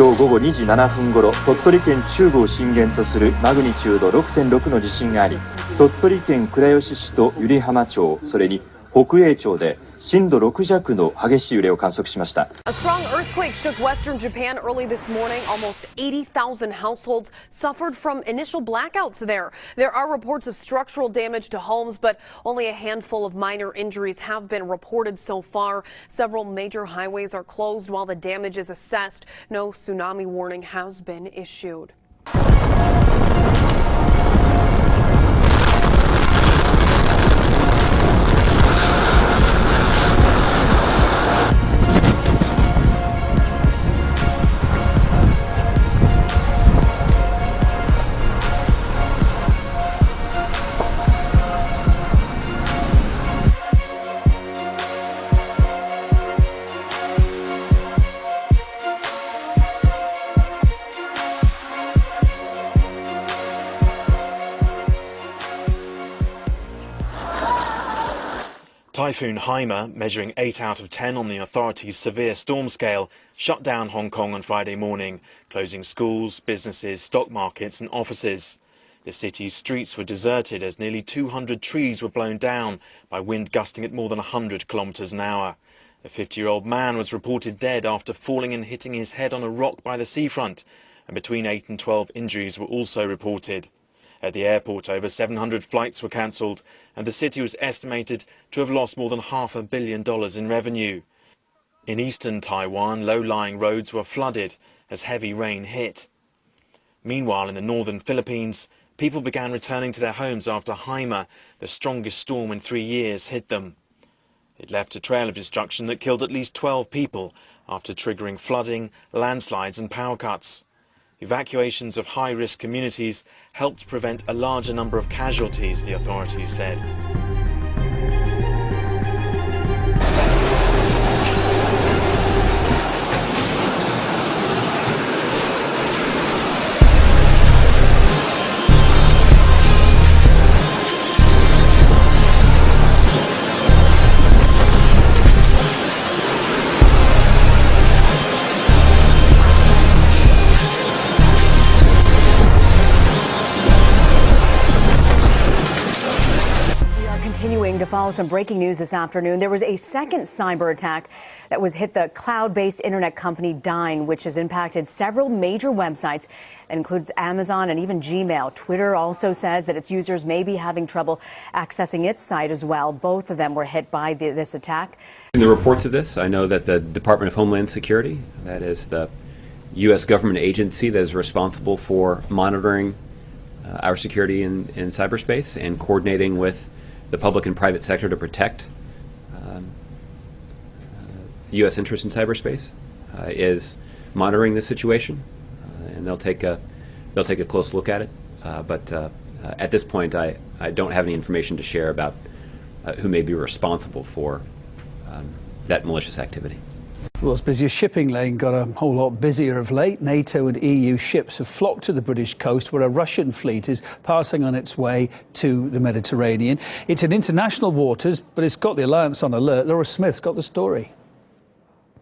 今日午後2時7分ごろ、鳥取県中部を震源とするマグニチュード 6.6 の地震があり、鳥取県倉吉市と湯梨浜町、それに北栄町で震度6弱の激しい揺れを観測しました。A strong earthquake shook western Japan early this morning. Almost 80,000 households suffered from initial blackouts there. There are reports of structural damage to homes, but only a handful of minor injuries have been reported so far. Several major highways are closed while the damage is assessed. No tsunami warning has been issued. Typhoon Haima, measuring 8 out of 10 on the authorities' severe storm scale, shut down Hong Kong on Friday morning, closing schools, businesses, stock markets and offices. The city's streets were deserted as nearly 200 trees were blown down by wind gusting at more than 100 kilometres an hour. A 50-year-old man was reported dead after falling and hitting his head on a rock by the seafront, and between 8 and 12 injuries were also reported. At the airport, over 700 flights were cancelled, and the city was estimated to have lost more than $500 million in revenue. In eastern Taiwan, low-lying roads were flooded as heavy rain hit. Meanwhile, in the northern Philippines, people began returning to their homes after Haima, the strongest storm in 3 years, hit them. It left a trail of destruction that killed at least 12 people after triggering flooding, landslides and power cuts. Evacuations of high-risk communities helped prevent a larger number of casualties, the authorities said. Continuing to follow some breaking news this afternoon, there was a second cyber attack that was hit the cloud-based internet company Dyn, which has impacted several major websites. It includes Amazon and even Gmail. Twitter also says that its users may be having trouble accessing its site as well. Both of them were hit by this attack. In the reports of this, I know that the Department of Homeland Security, that is the U.S. government agency that is responsible for monitoring our security in cyberspace and coordinating with the public and private sector to protect U.S. interests in cyberspace, is monitoring the situation, and they'll take a close look at it. But at this point, I don't have any information to share about who may be responsible for that malicious activity. Well, it's busy. Your shipping lane got a whole lot busier of late. NATO and EU ships have flocked to the British coast where a Russian fleet is passing on its way to the Mediterranean. It's in international waters, but it's got the alliance on alert. Laura Smith's got the story.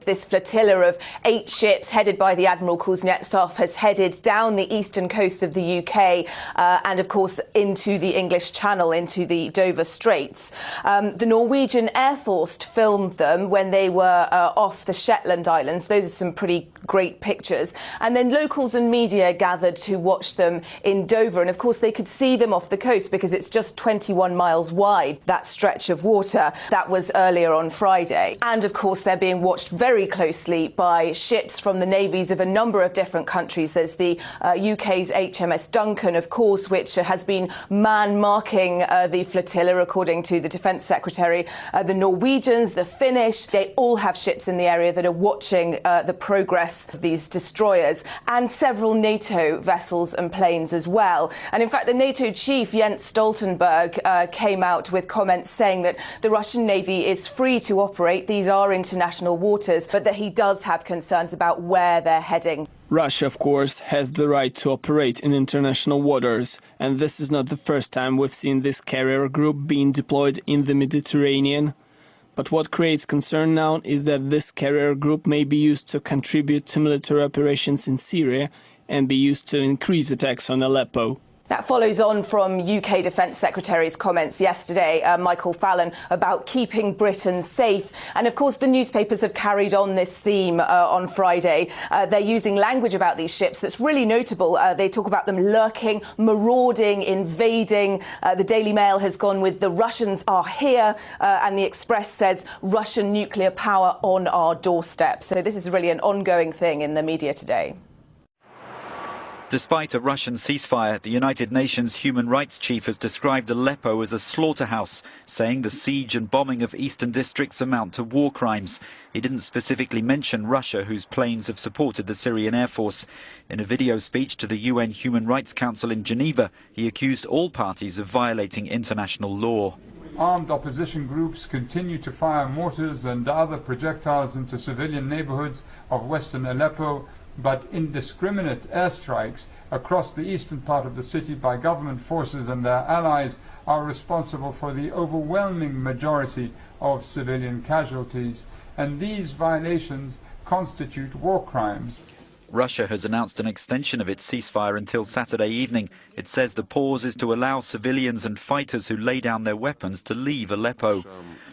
This flotilla of 8 ships headed by the Admiral Kuznetsov has headed down the eastern coast of the UK and, of course, into the English Channel, into the Dover Straits. The Norwegian Air Force filmed them when they were off the Shetland Islands. Those are some pretty great pictures. And then locals and media gathered to watch them in Dover. And, of course, they could see them off the coast because it's just 21 miles wide, that stretch of water. That was earlier on Friday. And, of course, they're being watched very closely by ships from the navies of a number of different countries. There's the UK's HMS Duncan, of course, which has been man-marking the flotilla, according to the Defence Secretary. The Norwegians, the Finnish, they all have ships in the area that are watching the progress of these destroyers, and several NATO vessels and planes as well. And in fact, the NATO chief, Jens Stoltenberg, came out with comments saying that the Russian Navy is free to operate. These are international waters, but that he does have concerns about where they're heading. Russia, of course, has the right to operate in international waters, and this is not the first time we've seen this carrier group being deployed in the Mediterranean. But what creates concern now is that this carrier group may be used to contribute to military operations in Syria and be used to increase attacks on Aleppo. That follows on from UK Defence Secretary's comments yesterday, Michael Fallon, about keeping Britain safe. And of course, the newspapers have carried on this theme on Friday. They're using language about these ships that's really notable. They talk about them lurking, marauding, invading. The Daily Mail has gone with "the Russians are here," and the Express says "Russian nuclear power on our doorstep." So this is really an ongoing thing in the media today. Despite a Russian ceasefire, the United Nations human rights chief has described Aleppo as a slaughterhouse, saying the siege and bombing of eastern districts amount to war crimes. He didn't specifically mention Russia, whose planes have supported the Syrian Air Force. In a video speech to the UN Human Rights Council in Geneva, he accused all parties of violating international law. Armed opposition groups continue to fire mortars and other projectiles into civilian neighborhoods of western Aleppo, but indiscriminate airstrikes across the eastern part of the city by government forces and their allies are responsible for the overwhelming majority of civilian casualties, and these violations constitute war crimes. Russia has announced an extension of its ceasefire until Saturday evening. It says the pause is to allow civilians and fighters who lay down their weapons to leave Aleppo.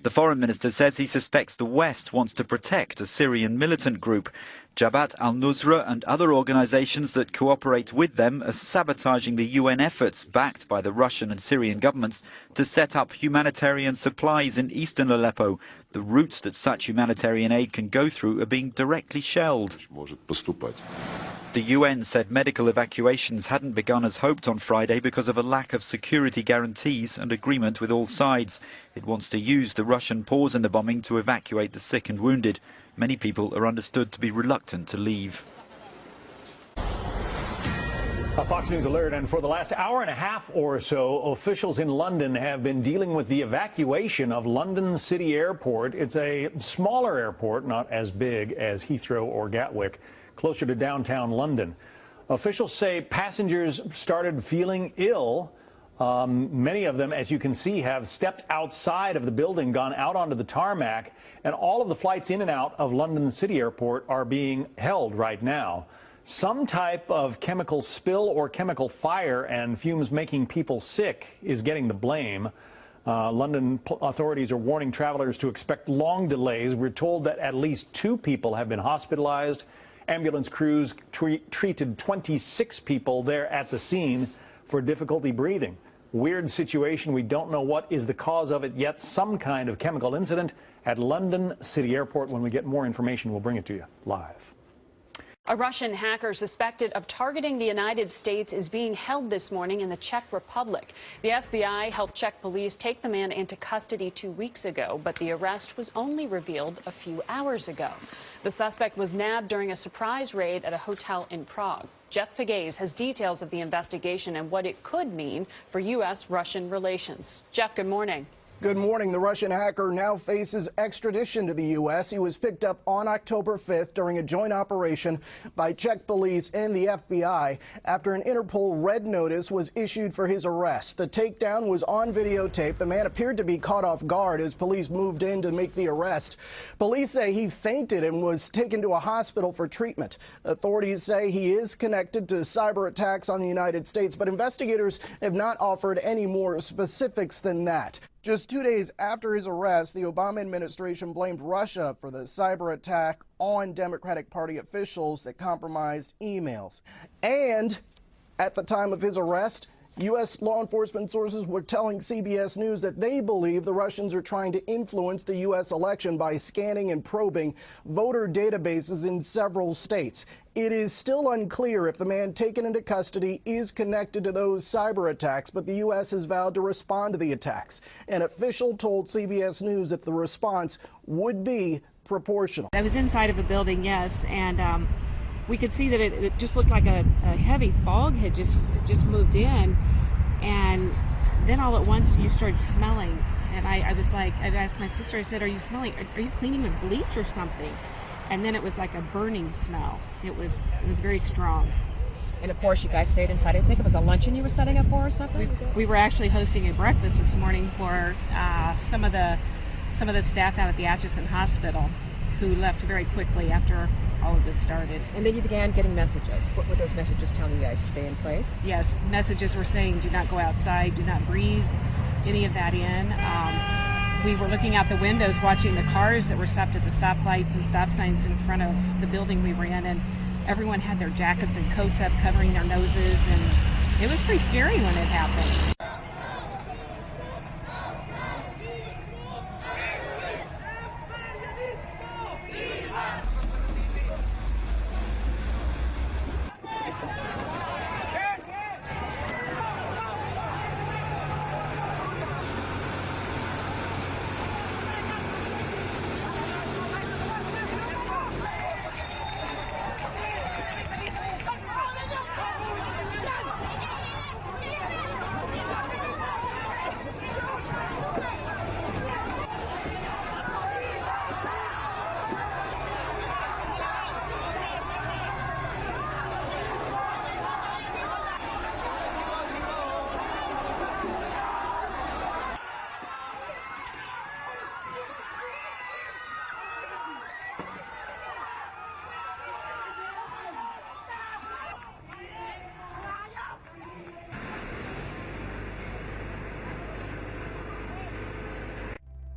The foreign minister says he suspects the West wants to protect a Syrian militant group. Jabhat al-Nusra and other organizations that cooperate with them are sabotaging the UN efforts, backed by the Russian and Syrian governments, to set up humanitarian supplies in eastern Aleppo. The routes that such humanitarian aid can go through are being directly shelled. The UN said medical evacuations hadn't begun as hoped on Friday because of a lack of security guarantees and agreement with all sides. It wants to use the Russian pause in the bombing to evacuate the sick and wounded. Many people are understood to be reluctant to leave. A Fox News alert, and for the last hour and a half or so, officials in London have been dealing with the evacuation of London City Airport. It's a smaller airport, not as big as Heathrow or Gatwick, closer to downtown London. Officials say passengers started feeling ill. Many of them, as you can see, have stepped outside of the building, gone out onto the tarmac, and all of the flights in and out of London City Airport are being held right now. Some type of chemical spill or chemical fire and fumes making people sick is getting the blame. London authorities are warning travelers to expect long delays. We're told that at least 2 people have been hospitalized. Ambulance crews treated 26 people there at the scene for difficulty breathing. Weird situation. We don't know what is the cause of it yet. Some kind of chemical incident at London City Airport. When we get more information, we'll bring it to you live. A Russian hacker suspected of targeting the United States is being held this morning in the Czech Republic. The FBI helped Czech police take the man into custody 2 weeks ago, but the arrest was only revealed a few hours ago. The suspect was nabbed during a surprise raid at a hotel in Prague. Jeff Pegues has details of the investigation and what it could mean for U.S.-Russian relations. Jeff, good morning. Good morning. The Russian hacker now faces extradition to the U.S. He was picked up on October 5th during a joint operation by Czech police and the FBI after an Interpol red notice was issued for his arrest. The takedown was on videotape. The man appeared to be caught off guard as police moved in to make the arrest. Police say he fainted and was taken to a hospital for treatment. Authorities say he is connected to cyber attacks on the United States, but investigators have not offered any more specifics than that. Just 2 days after his arrest, the Obama administration blamed Russia for the cyber attack on Democratic Party officials that compromised emails. And at the time of his arrest, U.S. law enforcement sources were telling CBS News that they believe the Russians are trying to influence the U.S. election by scanning and probing voter databases in several states. It is still unclear if the man taken into custody is connected to those cyber attacks, but the U.S. has vowed to respond to the attacks. An official told CBS News that the response would be proportional. I was inside of a building, yes, and we could see that it just looked like a heavy fog had just moved in, and then all at once you started smelling, and I was like, I asked my sister, I said, are you smelling, are you cleaning with bleach or something? And then it was like a burning smell. It was very strong. And of course you guys stayed inside. I think it was a luncheon you were setting up for or something? We were actually hosting a breakfast this morning for some of the some of the staff out at the Atchison Hospital who left very quickly after all of this started. And then you began getting messages. What were those messages telling you guys to stay in place? Yes, messages were saying do not go outside, do not breathe any of that in. We were looking out the windows watching the cars that were stopped at the stoplights and stop signs in front of the building we were in, and everyone had their jackets and coats up covering their noses, and it was pretty scary when it happened.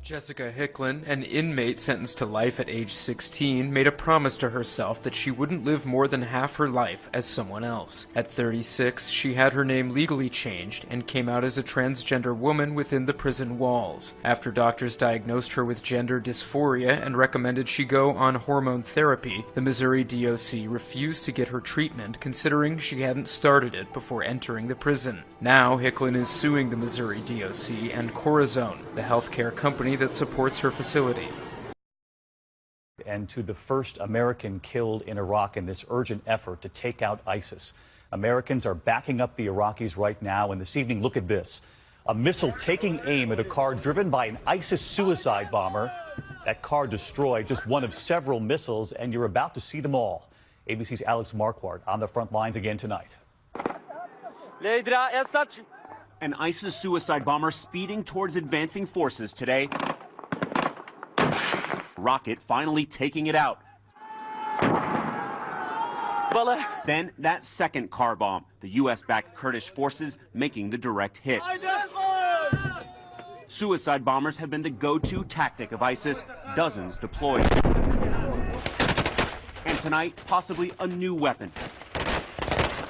Jessica Hicklin, an inmate sentenced to life at age 16, made a promise to herself that she wouldn't live more than half her life as someone else. At 36, she had her name legally changed and came out as a transgender woman within the prison walls. After doctors diagnosed her with gender dysphoria and recommended she go on hormone therapy, the Missouri DOC refused to get her treatment, considering she hadn't started it before entering the prison. Now, Hicklin is suing the Missouri DOC and Corazon, the healthcare company that supports her facility. And to the first American killed in Iraq in this urgent effort to take out ISIS. Americans are backing up the Iraqis right now, and this evening, look at this. A missile taking aim at a car driven by an ISIS suicide bomber. That car destroyed just one of several missiles, and you're about to see them all. ABC's Alex Marquardt on the front lines again tonight. An ISIS suicide bomber speeding towards advancing forces today. Rocket finally taking it out. Then that second car bomb, the U.S.-backed Kurdish forces making the direct hit. Suicide bombers have been the go-to tactic of ISIS, dozens deployed. And tonight, possibly a new weapon.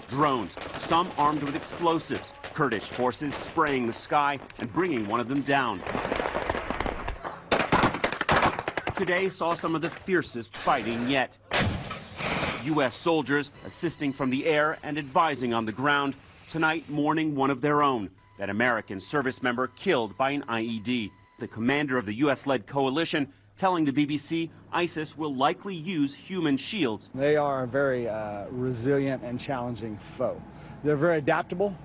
Drones, some armed with explosives. Kurdish forces spraying the sky and bringing one of them down. Today saw some of the fiercest fighting yet. U.S. soldiers assisting from the air and advising on the ground. Tonight mourning one of their own, that American service member killed by an IED. The commander of the U.S.-led coalition telling the BBC ISIS will likely use human shields. They are a very resilient and challenging foe. They're very adaptable.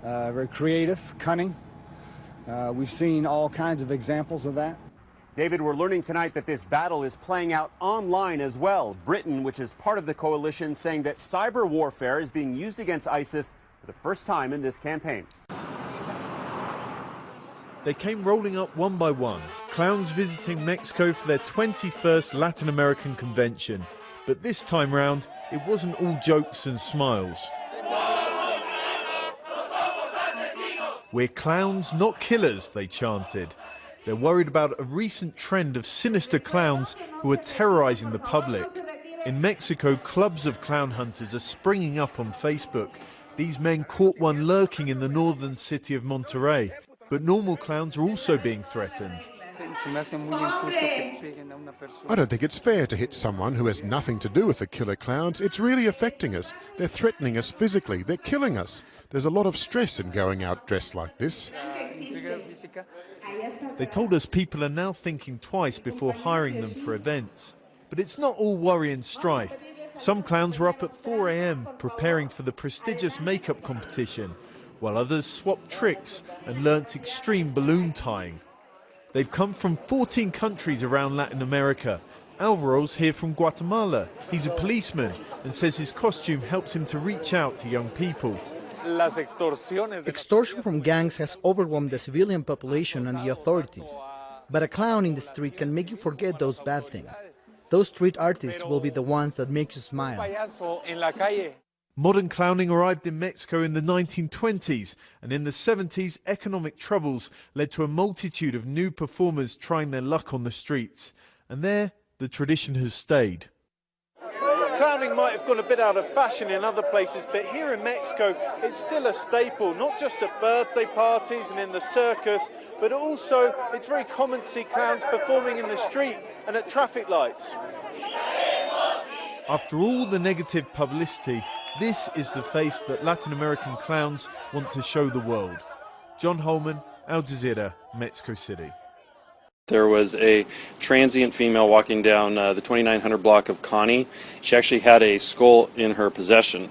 Very creative, cunning. We've seen all kinds of examples of that. David, we're learning tonight that this battle is playing out online as well. Britain, which is part of the coalition, saying that cyber warfare is being used against ISIS for the first time in this campaign. They came rolling up one by one, clowns visiting Mexico for their 21st Latin American convention. But this time round, it wasn't all jokes and smiles. "We're clowns, not killers," they chanted. They're worried about a recent trend of sinister clowns who are terrorizing the public. In Mexico, clubs of clown hunters are springing up on Facebook. These men caught one lurking in the northern city of Monterrey. But normal clowns are also being threatened. I don't think it's fair to hit someone who has nothing to do with the killer clowns. It's really affecting us. They're threatening us physically. They're killing us. There's a lot of stress in going out dressed like this. They told us people are now thinking twice before hiring them for events. But it's not all worry and strife. Some clowns were up at 4 a.m. preparing for the prestigious makeup competition, while others swapped tricks and learnt extreme balloon tying. They've come from 14 countries around Latin America. Alvaro's here from Guatemala. He's a policeman and says his costume helps him to reach out to young people. Extortion from gangs has overwhelmed the civilian population and the authorities. But a clown in the street can make you forget those bad things. Those street artists will be the ones that make you smile. Modern clowning arrived in Mexico in the 1920s, and in the 70s, economic troubles led to a multitude of new performers trying their luck on the streets. And there, the tradition has stayed. Clowning might have gone a bit out of fashion in other places, but here in Mexico, it's still a staple, not just at birthday parties and in the circus, but also it's very common to see clowns performing in the street and at traffic lights. After all the negative publicity, this is the face that Latin American clowns want to show the world. John Holman, Al Jazeera, Mexico City. There was a transient female walking down the 2900 block of Connie. She actually had a skull in her possession.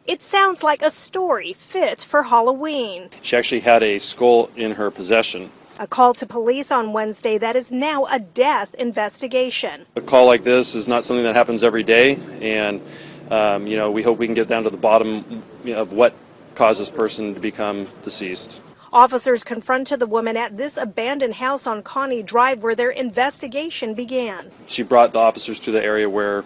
It sounds like a story fit for Halloween. She actually had a skull in her possession. A call to police on Wednesday that is now a death investigation. A call like this is not something that happens every day, and we hope we can get down to the bottom of what caused this person to become deceased. Officers confronted the woman at this abandoned house on Connie Drive where their investigation began. She brought the officers to the area where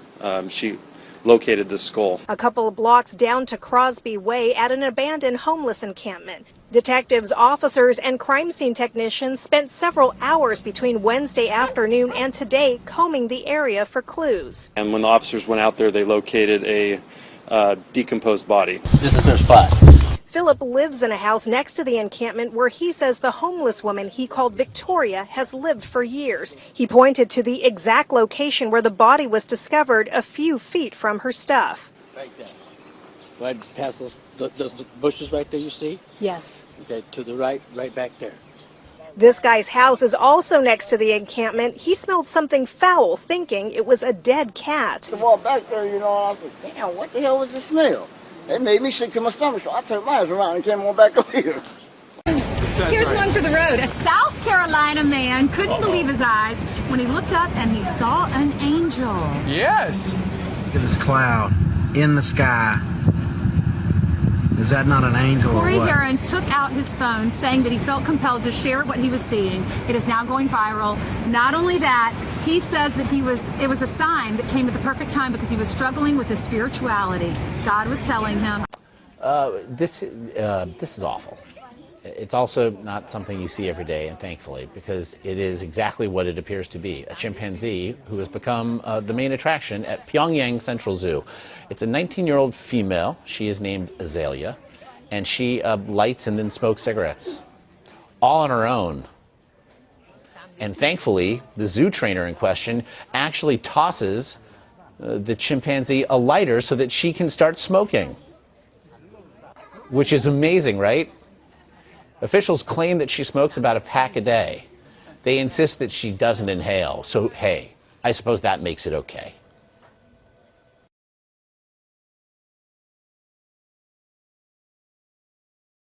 she located the skull. A couple of blocks down to Crosby Way at an abandoned homeless encampment. Detectives, officers, and crime scene technicians spent several hours between Wednesday afternoon and today combing the area for clues. And when the officers went out there, they located a decomposed body. This is their spot. Philip lives in a house next to the encampment where he says the homeless woman he called Victoria has lived for years. He pointed to the exact location where the body was discovered a few feet from her stuff. Right there. Right past those bushes right there you see? Yes. Okay, to the right back there. This guy's house is also next to the encampment. He smelled something foul, thinking it was a dead cat. I walked back there, I said, damn, what the hell was the smell? It made me sick to my stomach, so I turned my eyes around and came on back up here. Here's one for the road. A South Carolina man couldn't believe his eyes when he looked up and he saw an angel. Yes. Look at this cloud in the sky. Is that not an angel or Corey what? Heron took out his phone saying that he felt compelled to share what he was seeing. It is now going viral. Not only that, he says that it was a sign that came at the perfect time because he was struggling with his spirituality. God was telling him. This is awful. It's also not something you see every day, and thankfully, because it is exactly what it appears to be, a chimpanzee who has become the main attraction at Pyongyang Central Zoo. It's a 19-year-old female. She is named Azalea, and she lights and then smokes cigarettes, all on her own. And thankfully, the zoo trainer in question actually tosses the chimpanzee a lighter so that she can start smoking, which is amazing, right? Officials claim that she smokes about a pack a day. They insist that she doesn't inhale, so hey, I suppose that makes it okay.